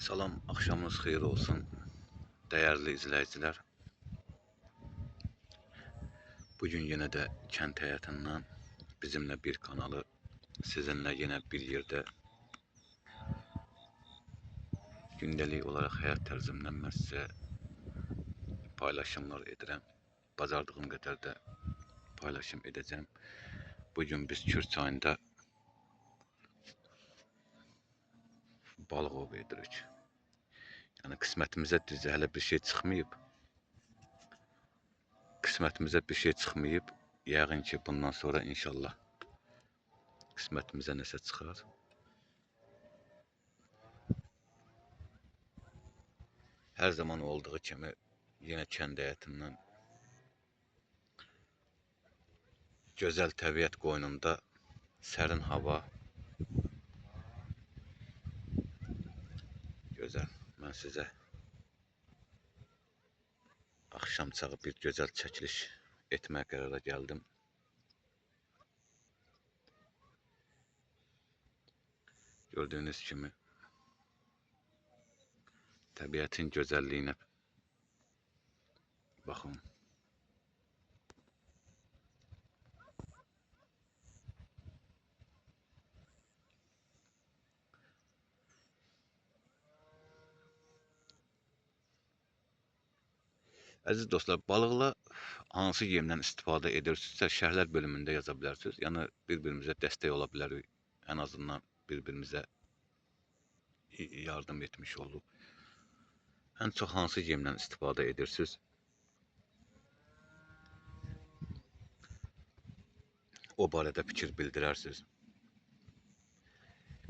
Salam, axşamınız xeyir olsun, dəyərli izləyicilər. Bugün yenə də kənd həyatından bizimlə bir kanalı, sizinlə yenə bir yerdə gündəlik olaraq həyat tərzimdən mən sizə paylaşımlar edirəm. Bacardığım qədər də paylaşım edəcəm. Bugün biz Kür çayında balıq ov edirik. Yəni qismətimizə düzə hələ bir şey çıxmayıb. Qismətimizə bir şey çıxmayıb. Yəqin ki, bundan sonra inşallah qismətimizə nəsə çıxar. Hər zaman olduğu kimi yenə kənd həyatından gözəl təbiət qoynunda sərin hava gözəl. Mən sizə axşam çağı bir gözəl çəkiliş etməyə qərara gəldim. Gördüyünüz kimi təbiətin gözəlliyinə baxın. Əziz dostlar, balıqla hansı yemdən istifadə edirsinizsə şərhlər bölümündə yaza bilərsiniz. Yəni bir-birimizə dəstək ola bilərik. Ən azından bir-birimizə yardım etmiş olup. Ən çox hansı yemdən istifadə edirsiniz? O barədə fikir bildirərsiniz.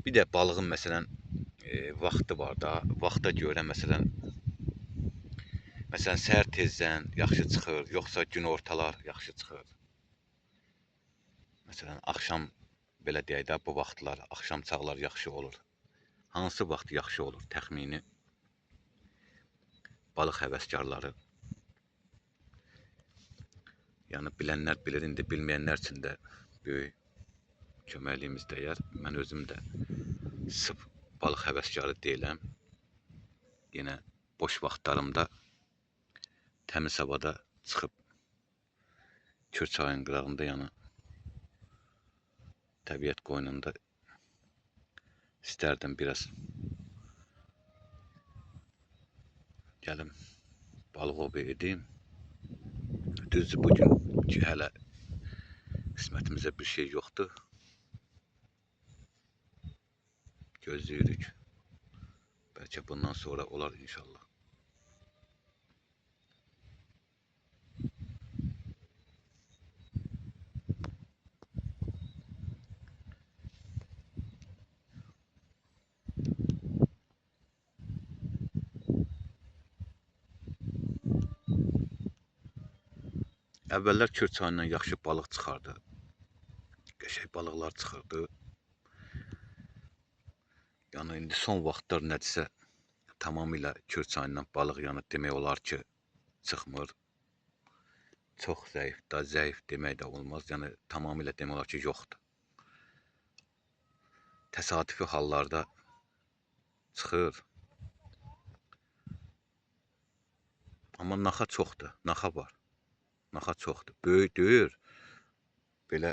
Bir də balığın məsələn vaxtı var da. Vaxta görə məsələn səhər tezdən yaxşı çıxır, yoxsa gün ortalar yaxşı çıxır. Məsələn axşam belə deyək də bu vaxtlar, axşam çağlar yaxşı olur. Hansı vaxt yaxşı olur təxmini? Balıq həvəskarları. Yəni bilənlər bilir, indi bilməyənlər üçün də böyük köməkliyimiz dəyər. Mən özüm də sırf balıq həvəskarı deyiləm. Yenə boş vaxtlarımda təmiz havada çıxıb Kür çayın qırağında, yəni təbiət qoynunda istərdim biraz gəlim balıq ov edeyim. Düzdür, bugün ki hələ qismətimizə bir şey yoxdur. Gözləyirik. Bəlkə bundan sonra olar inşallah. Əvvəllər Kür çayından yaxşı balıq çıxardı. Qəşəng balıqlar çıxırdı. Yəni indi son vaxtlar nədirsə tamamilə Kür çayından balıq yəni demək olar ki çıxmır. Çox zəif, da zəif demək də olmaz. Yəni tamamilə demək olar ki yoxdur. Təsadüfi hallarda çıxır. Amma naxa çoxdur, naxa var. Naxa çoxdur. Böyük deyil. Belə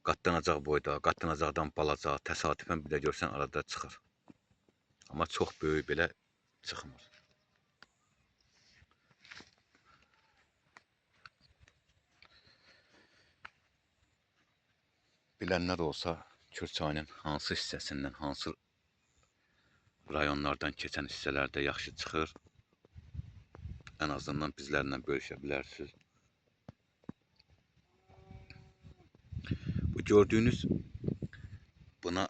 qatlanacaq boyda, qatlanacaqdan balaca, təsadüfən bir də görsən arada çıxır. Amma çox böyük belə çıxmır. Bilənlər olsa Kür çayının hansı hissəsindən, hansı rayonlardan keçən hissələrdə yaxşı çıxır. Ən azından bizlərlə bölüşə bilərsiniz. Bu gördüyünüz buna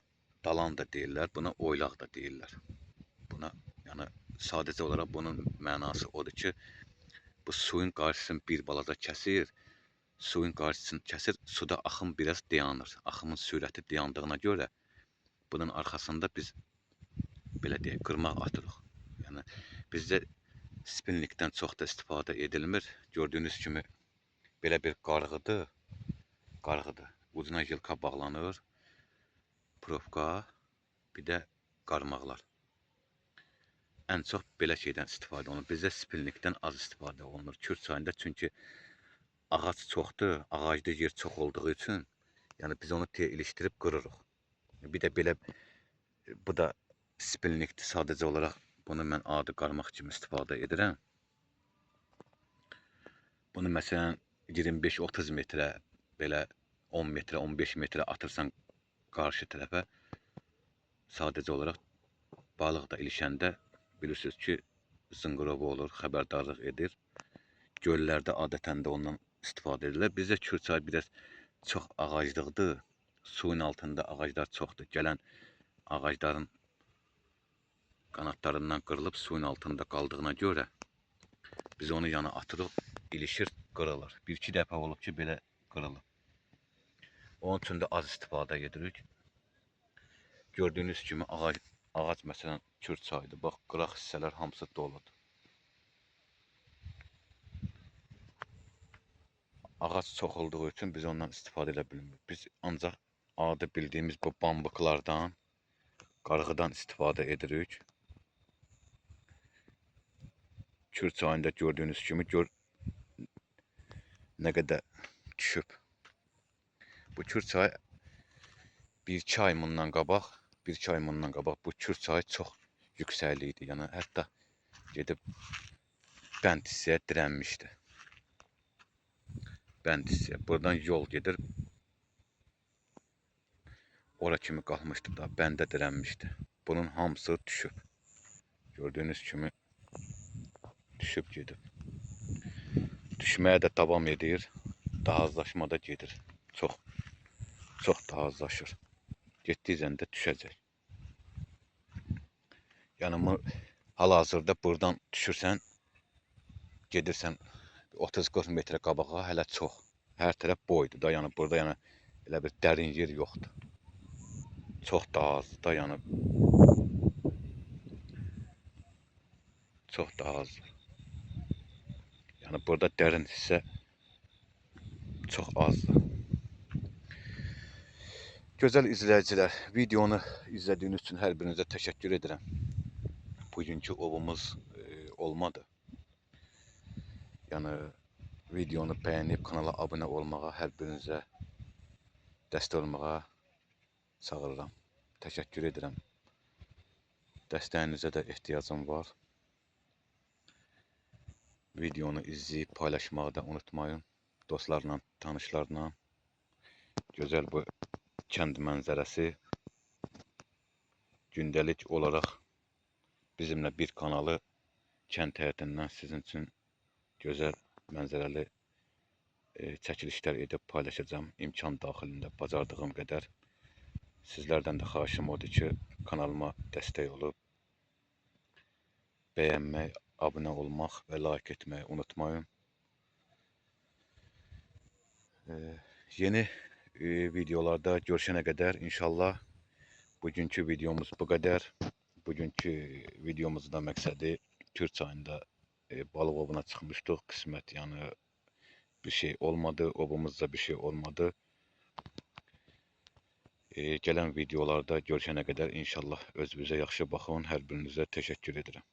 dalan da deyirlər, buna oylaq da deyirlər. Buna yəni sadəcə olaraq bunun mənası odur ki, bu suyun qarşısını bir balaca kəsir, suyun qarşısını kəsir, suda axım biraz dayanır. Axımın sürəti dayandığına görə bunun arxasında biz belə deyək, qırmaq atırıq. Yəni bizdə spinlikdən çox da istifadə edilmir. Gördüyünüz kimi belə bir qarğıdır. Qarğıdır. Ucuna yılka bağlanır. Profka, bir də qarmaqlar. ən çox belə şeydən istifadə olunur. Bizdə spilnikdən az istifadə olunur Kür çayında. Çünki ağac çoxdur, ağacda yer çox olduğu üçün, yəni biz onu ilişdirib qırırıq. Bir də belə, bu da spilnikdir. Sadəcə olaraq bunu mən adi qarmaq kimi istifadə edirəm. Bunu məsələn 25-30 metrə, belə 10 metrə, 15 metrə atırsan qarşı tərəfə, sadəcə olaraq balıq da ilişəndə bilirsiniz ki, zınqırovu olur, xəbərdarlıq edir. Göllərdə adətən də ondan istifadə edirlər. Bizdə Kür çayı biraz çox ağaclıqdır. Suyun altında ağaclar çoxdur. Gələn ağacların qanadlarından qırılıb suyun altında qaldığına görə biz onu yana atırıq, ilişir, qırılır. Bir-iki dəfə olub ki, belə qırılıb. Onun üçün də az istifadə edirik. Gördüyünüz kimi ağac məsələn Kür çayıdır. Bax, qıraq hissələr hamısı doludur. Ağac çox olduğu üçün biz ondan istifadə edə bilmirik. Biz ancaq adi bildiyimiz bu bambuklardan, qarğıdan istifadə edirik. Kür çayında gördüyünüz kimi nə qədər düşüb. Bu Kür çayı bir-iki ay bundan qabaq bu Kür çayı çox yüksəkli idi. Yəni hətta gedib bənd hissəyə dirənmişdi. Bənd hissəyə. Buradan yol gedir. Ora kimi qalmışdı da, bəndə dirənmişdi. Bunun hamısı düşüb. Gördüyünüz kimi düşüb gedib. Düşməyə də davam edir. Daha azlaşma da gedir. Çox daha azlaşır. Getdikcə də düşəcək. Yəni hal-hazırda buradan düşürsən, gedirsən 30-40 metrə qabağa, hələ çox. Hər tərəf boydur da, yəni burada yəni elə bir dərin yer yoxdur. Çox daha azdır da, yəni çox daha azdır. Yəni burada dərin hissə çox azdır. Gözəl izləyicilər, videonu izlədiyiniz üçün hər birinizə təşəkkür edirəm. Bugünkü ovumuz olmadı. Yəni videonu bəyənib kanala abunə olmağa, hər birinizə dəstək olmağa çağırıram. Təşəkkür edirəm. Dəstəyinizə də ehtiyacım var. Videonu izləyib paylaşmağı da unutmayın. Dostlarla, tanışlarla. Gözəl bu kənd mənzərəsi gündəlik olaraq bizimlə bir kanalı kənd həyətindən sizin üçün gözəl mənzərəli çəkilişlər edib paylaşacağım. İmkan daxilində bacardığım qədər. Sizlərdən də xahişim odur ki, kanalıma dəstək olub, bəyənmək, abunə olmaq və like etməyi unutmayın. Yeni videolarda görüşənə qədər inşallah bugünkü videomuz bu qədər. Bugünkü videomuzun da məqsədi Kür çayında balıq ovuna çıxmışdıq. Qismət, yəni bir şey olmadı, ovumuzda bir şey olmadı. Gələn videolarda görüşənə qədər inşallah özünüzə yaxşı baxın. Hər birinizə təşəkkür edirəm.